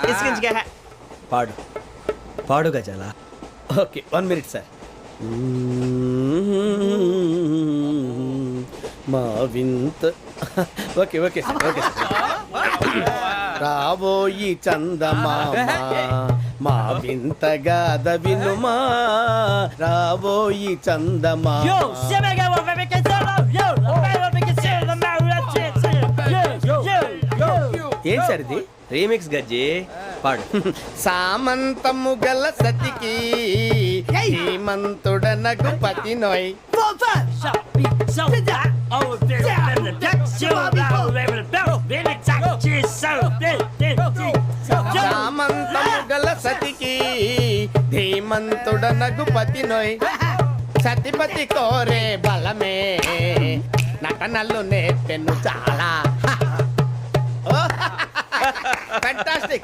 ఇసుకించుగా. పాడు పాడు గజాల. Okay 1 minute sir. మా వింత. Okay okay sir, okay sir. రాబోయి చందమామ మా వింత గాథ వినుమా, రాబోయి చందమామ. ఏంటి సార్ ఇది? రీమిక్స్ గజ్జి పాడు. సామంతము గల సతికి హేమంతుడనగు పతి నోయ్. సామంతము గల సతికి ధీమంతుడనగు పతి నోయ్. సతిపతి కోరే బలమే నటనలు నేర్పెను చాలా. ఫ్యాంటాస్టిక్.